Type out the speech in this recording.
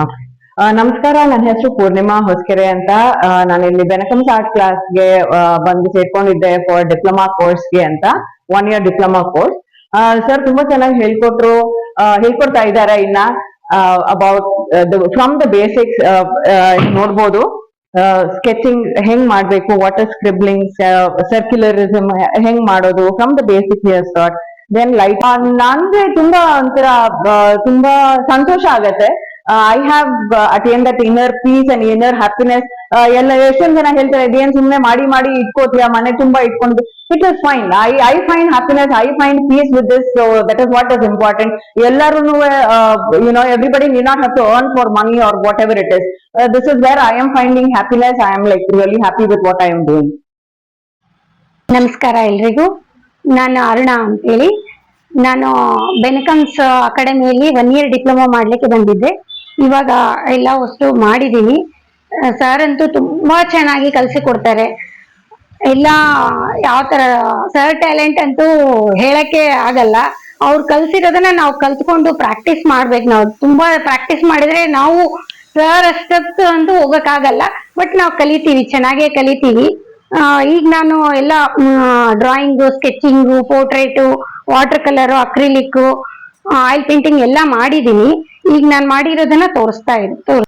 Okay. ನಮಸ್ಕಾರ, ನನ್ನ ಹೆಸರು ಪೂರ್ಣಿಮಾ ಹೊಸಕೆರೆ ಅಂತ. ನಾನಿಲ್ಲಿ ಬೆನಕಮ್ಸ್ ಆರ್ಟ್ ಕ್ಲಾಸ್ಗೆ ಬಂದು ಸೇರ್ಕೊಂಡಿದ್ದೆ ಫಾರ್ ಡಿಪ್ಲೊಮಾ ಕೋರ್ಸ್ಗೆ ಅಂತ, 1 year ಡಿಪ್ಲೊಮಾ ಕೋರ್ಸ್. ಸರ್ ತುಂಬಾ ಚೆನ್ನಾಗಿ ಹೇಳ್ಕೊಡ್ತಾ ಇದ್ದಾರೆ. ಇನ್ನ ಅಬೌಟ್ ಫ್ರಮ್ ದ ಬೇಸಿಕ್ಸ್ ನೋಡ್ಬೋದು. ಸ್ಕೆಚಿಂಗ್ ಹೆಂಗ್ ಮಾಡ್ಬೇಕು, ವಾಟರ್ ಸ್ಕ್ರಿಬ್ಲಿಂಗ್, ಸರ್ಕ್ಯುಲರಿಸಮ್ ಹೆಂಗ್ ಮಾಡೋದು, from the basic here start. Then light ನನ್ಗೆ ತುಂಬಾ ಒಂಥರ ತುಂಬಾ ಸಂತೋಷ ಆಗತ್ತೆ. I have attain that inner peace and inner happiness. ಎಲ್ಲ ಎಷ್ಟೊಂದ್ ಜನ ಹೇಳ್ತಾರೆ, ಇದೇನ್ ಸುಮ್ನೆ ಮಾಡಿ ಮಾಡಿ ಇಟ್ಕೋತೀಯ, ಮನೆ ತುಂಬಾ ಇಟ್ಕೊಂಡು. It is fine. I find happiness, I find peace with this. So that is what is important. ಎಲ್ಲರೂ everybody need not have to earn for money or whatever it is. This is where I am finding happiness. I am like really happy with what I am doing. ನಮಸ್ಕಾರ ಎಲ್ರಿಗೂ. ನಾನು ಅರುಣಾ ಅಂತೇಳಿ. ನಾನು ಬೆನಕಮ್ಸ್ ಅಕಾಡೆಮಿಯಲ್ಲಿ 1 year diploma ಮಾಡ್ಲಿಕ್ಕೆ ಬಂದಿದ್ದೆ. ಇವಾಗ ಎಲ್ಲ ವಸ್ತು ಮಾಡಿದ್ದೀನಿ. ಸರ್ ಅಂತೂ ತುಂಬಾ ಚೆನ್ನಾಗಿ ಕಲಿಸಿಕೊಡ್ತಾರೆ. ಎಲ್ಲ ಯಾವ ತರ ಸರ್ ಟ್ಯಾಲೆಂಟ್ ಅಂತೂ ಹೇಳಕ್ಕೆ ಆಗಲ್ಲ. ಅವ್ರು ಕಲ್ಸಿರೋದನ್ನ ನಾವು ಕಲ್ತ್ಕೊಂಡು ಪ್ರಾಕ್ಟೀಸ್ ಮಾಡ್ಬೇಕು. ನಾವು ತುಂಬಾ ಪ್ರಾಕ್ಟೀಸ್ ಮಾಡಿದ್ರೆ ನಾವು ಸರ್ ಅಷ್ಟೊತ್ತು ಅಂತೂ ಹೋಗಕ್ಕಾಗಲ್ಲ. ಬಟ್ ನಾವು ಕಲಿತೀವಿ, ಚೆನ್ನಾಗೇ ಕಲಿತೀವಿ. ಈಗ ನಾನು ಎಲ್ಲ drawing, sketching, portrait, water colour, acrylic, oil painting ಎಲ್ಲ ಮಾಡಿದ್ದೀನಿ. ಈಗ ನಾನು ಮಾಡಿರೋದನ್ನ ತೋರಿಸ್ತಾ ಇದ್ದೀನಿ.